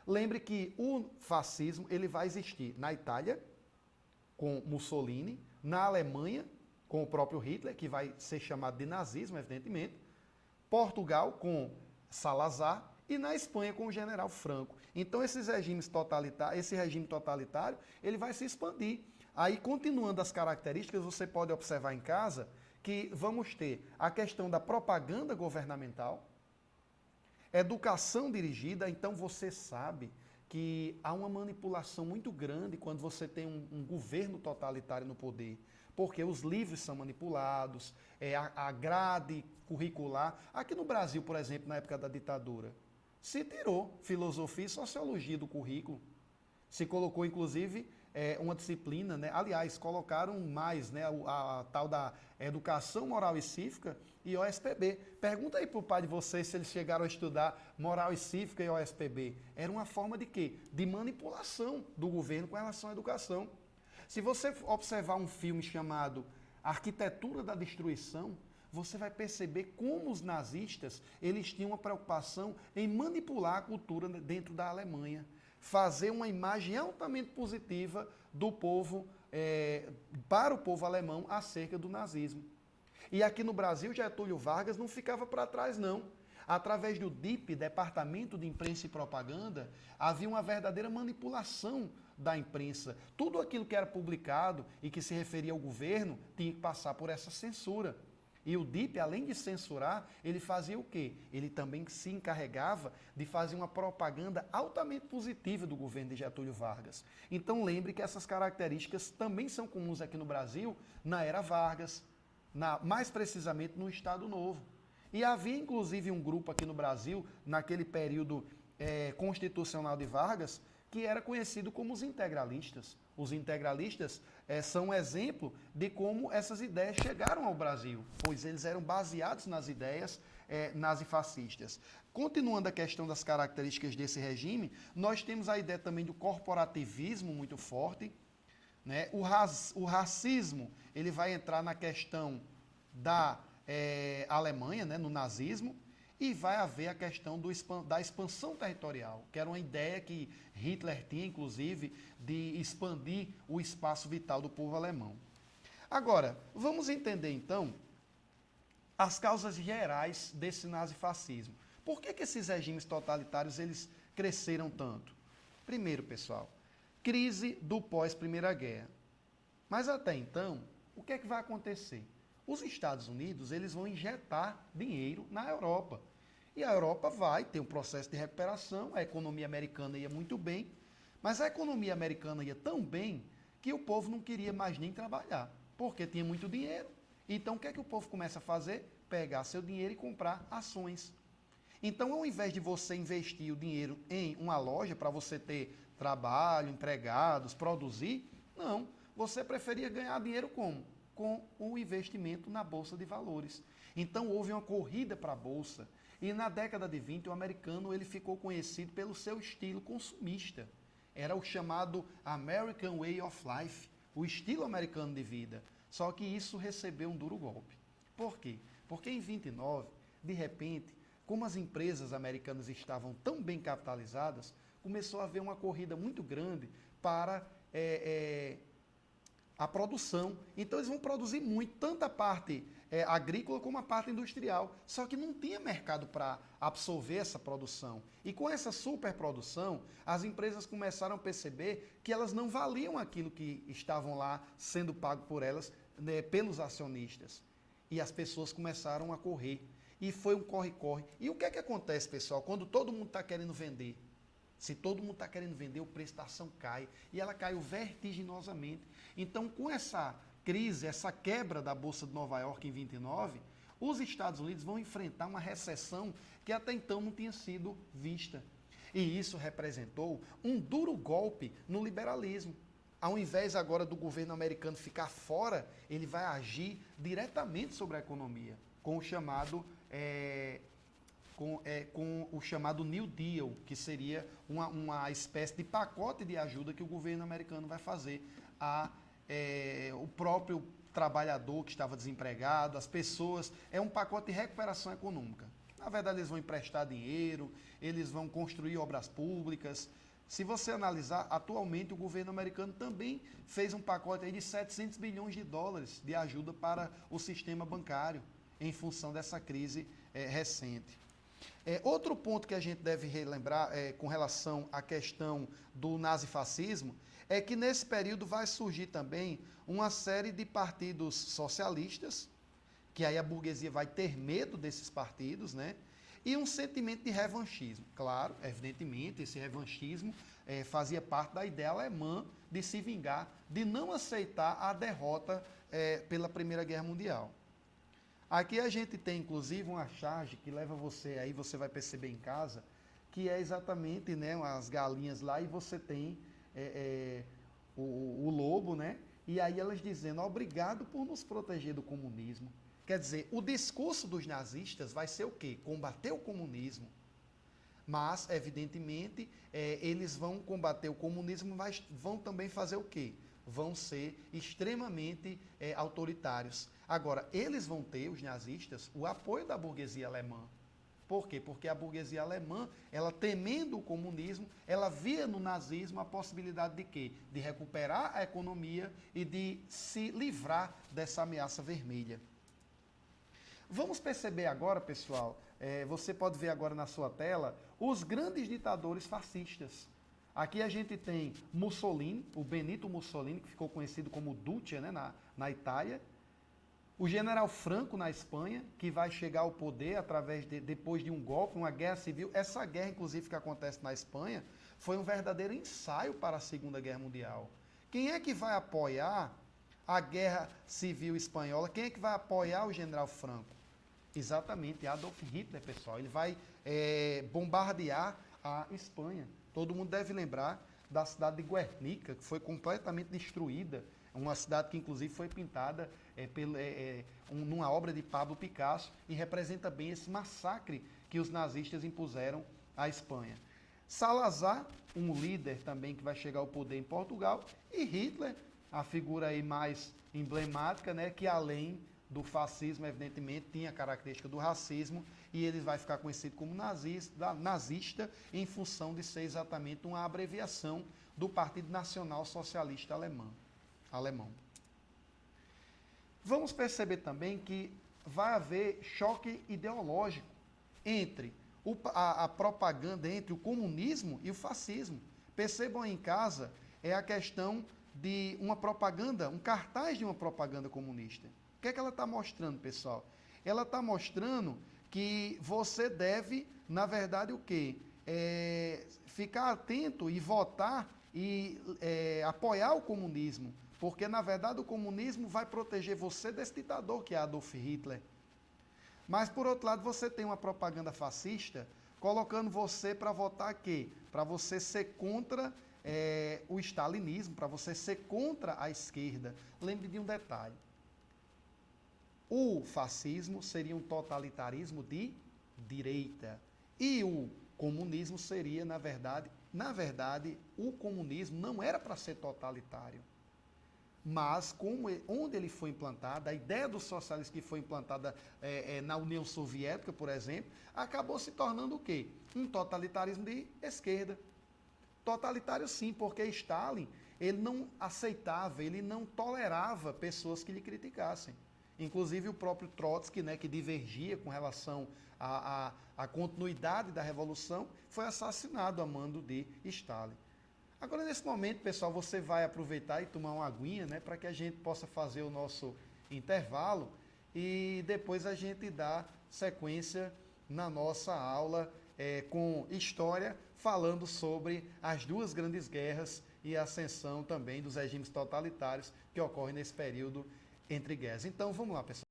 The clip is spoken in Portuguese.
Lembre que o fascismo ele vai existir na Itália, com Mussolini, na Alemanha, com o próprio Hitler, que vai ser chamado de nazismo, evidentemente, Portugal, com Salazar, e na Espanha, com o general Franco. Então, esses regimes totalitários, esse regime totalitário, ele vai se expandir. Aí, continuando as características, você pode observar em casa que vamos ter a questão da propaganda governamental, educação dirigida, então você sabe que há uma manipulação muito grande quando você tem um governo totalitário no poder, porque os livros são manipulados, a grade curricular. Aqui no Brasil, por exemplo, na época da ditadura, se tirou filosofia e sociologia do currículo. Se colocou, inclusive, uma disciplina, né? Aliás, colocaram mais, né, a tal da educação moral e cívica e OSPB. Pergunta aí para o pai de vocês se eles chegaram a estudar moral e cívica e OSPB. Era uma forma de quê? De manipulação do governo com relação à educação. Se você observar um filme chamado Arquitetura da Destruição, você vai perceber como os nazistas eles tinham uma preocupação em manipular a cultura dentro da Alemanha, fazer uma imagem altamente positiva do povo, para o povo alemão acerca do nazismo. E aqui no Brasil, Getúlio Vargas não ficava para trás, não. Através do DIP, Departamento de Imprensa e Propaganda, havia uma verdadeira manipulação da imprensa. Tudo aquilo que era publicado e que se referia ao governo tinha que passar por essa censura. E o DIP, além de censurar, ele fazia o quê? Ele também se encarregava de fazer uma propaganda altamente positiva do governo de Getúlio Vargas. Então lembre que essas características também são comuns aqui no Brasil, na era Vargas, mais precisamente no Estado Novo. E havia inclusive um grupo aqui no Brasil, naquele período constitucional de Vargas, que era conhecido como os integralistas. Os integralistas são um exemplo de como essas ideias chegaram ao Brasil, pois eles eram baseados nas ideias nazifascistas. Continuando a questão das características desse regime, nós temos a ideia também do corporativismo muito forte, né? O racismo ele vai entrar na questão da Alemanha, né, no nazismo, e vai haver a questão da expansão territorial, que era uma ideia que Hitler tinha, inclusive, de expandir o espaço vital do povo alemão. Agora, vamos entender, então, as causas gerais desse nazifascismo. Por que esses regimes totalitários eles cresceram tanto? Primeiro, pessoal, crise do pós-Primeira Guerra. Mas até então, o que é que vai acontecer? Os Estados Unidos eles vão injetar dinheiro na Europa. E a Europa vai ter um processo de recuperação, a economia americana ia muito bem, mas a economia americana ia tão bem que o povo não queria mais nem trabalhar, porque tinha muito dinheiro. Então o que é que o povo começa a fazer? Pegar seu dinheiro e comprar ações. Então, ao invés de você investir o dinheiro em uma loja para você ter trabalho, empregados, produzir, não. Você preferia ganhar dinheiro como? Com o investimento na Bolsa de Valores. Então, houve uma corrida para a Bolsa. E na década de 20, o americano ele ficou conhecido pelo seu estilo consumista. Era o chamado American Way of Life, o estilo americano de vida. Só que isso recebeu um duro golpe. Por quê? Porque em 29, de repente, como as empresas americanas estavam tão bem capitalizadas, começou a haver uma corrida muito grande para a produção. Então eles vão produzir muito, tanto a parte agrícola como a parte industrial. Só que não tinha mercado para absorver essa produção. E com essa superprodução, as empresas começaram a perceber que elas não valiam aquilo que estavam lá sendo pago por elas, né, pelos acionistas. E as pessoas começaram a correr. E foi um corre-corre. E o que é que acontece, pessoal, quando todo mundo está querendo vender? Se todo mundo está querendo vender, o preço da ação cai. E ela caiu vertiginosamente. Então, com essa crise, essa quebra da Bolsa de Nova York em 29, os Estados Unidos vão enfrentar uma recessão que até então não tinha sido vista. E isso representou um duro golpe no liberalismo. Ao invés agora do governo americano ficar fora, ele vai agir diretamente sobre a economia, com o chamado com o chamado New Deal, que seria uma espécie de pacote de ajuda que o governo americano vai fazer o próprio trabalhador que estava desempregado, as pessoas, é um pacote de recuperação econômica. Na verdade, eles vão emprestar dinheiro, eles vão construir obras públicas. Se você analisar, atualmente o governo americano também fez um pacote aí de 700 bilhões de dólares de ajuda para o sistema bancário, em função dessa crise recente. Outro ponto que a gente deve relembrar com relação à questão do nazifascismo é que nesse período vai surgir também uma série de partidos socialistas, que aí a burguesia vai ter medo desses partidos, né? E um sentimento de revanchismo. Claro, evidentemente, esse revanchismo fazia parte da ideia alemã de se vingar, de não aceitar a derrota pela Primeira Guerra Mundial. Aqui a gente tem, inclusive, uma charge que leva você, aí você vai perceber em casa, que é exatamente, né, as galinhas lá, e você tem o lobo, né? E aí elas dizendo, obrigado por nos proteger do comunismo. Quer dizer, o discurso dos nazistas vai ser o quê? Combater o comunismo. Mas, evidentemente, eles vão combater o comunismo, mas vão também fazer o quê? Vão ser extremamente autoritários. Agora, eles vão ter, os nazistas, o apoio da burguesia alemã. Por quê? Porque a burguesia alemã, ela temendo o comunismo, ela via no nazismo a possibilidade de quê? De recuperar a economia e de se livrar dessa ameaça vermelha. Vamos perceber agora, pessoal, você pode ver agora na sua tela, os grandes ditadores fascistas. Aqui a gente tem Mussolini, o Benito Mussolini, que ficou conhecido como Duce, né, na Itália. O general Franco na Espanha, que vai chegar ao poder depois de um golpe, uma guerra civil. Essa guerra, inclusive, que acontece na Espanha, foi um verdadeiro ensaio para a Segunda Guerra Mundial. Quem é que vai apoiar a Guerra Civil Espanhola? Quem é que vai apoiar o general Franco? Exatamente, Adolf Hitler, pessoal. Ele vai bombardear a Espanha. Todo mundo deve lembrar da cidade de Guernica, que foi completamente destruída. Uma cidade que, inclusive, foi pintada numa obra de Pablo Picasso e representa bem esse massacre que os nazistas impuseram à Espanha. Salazar, um líder também que vai chegar ao poder em Portugal, e Hitler, a figura aí mais emblemática, né, que além do fascismo, evidentemente, tinha a característica do racismo, e ele vai ficar conhecido como nazista em função de ser exatamente uma abreviação do Partido Nacional Socialista Alemão. Vamos perceber também que vai haver choque ideológico entre a propaganda, entre o comunismo e o fascismo. Percebam aí em casa, a questão de uma propaganda, um cartaz de uma propaganda comunista. O que é que ela está mostrando, pessoal? Ela está mostrando que você deve, na verdade, o quê? Ficar atento e votar e apoiar o comunismo. Porque, na verdade, o comunismo vai proteger você desse ditador que é Adolf Hitler. Mas, por outro lado, você tem uma propaganda fascista colocando você para votar quê? Para você ser contra o stalinismo, para você ser contra a esquerda. Lembre de um detalhe. O fascismo seria um totalitarismo de direita. E o comunismo seria, na verdade, o comunismo não era para ser totalitário. Mas, onde ele foi implantado, a ideia do socialismo que foi implantada na União Soviética, por exemplo, acabou se tornando o quê? Um totalitarismo de esquerda. Totalitário sim, porque Stalin, ele não aceitava, ele não tolerava pessoas que lhe criticassem. Inclusive o próprio Trotsky, né, que divergia com relação à continuidade da Revolução, foi assassinado a mando de Stalin. Agora, nesse momento, pessoal, você vai aproveitar e tomar uma aguinha, né, para que a gente possa fazer o nosso intervalo e depois a gente dá sequência na nossa aula com história, falando sobre as duas grandes guerras e a ascensão também dos regimes totalitários que ocorrem nesse período entre guerras. Então, vamos lá, pessoal.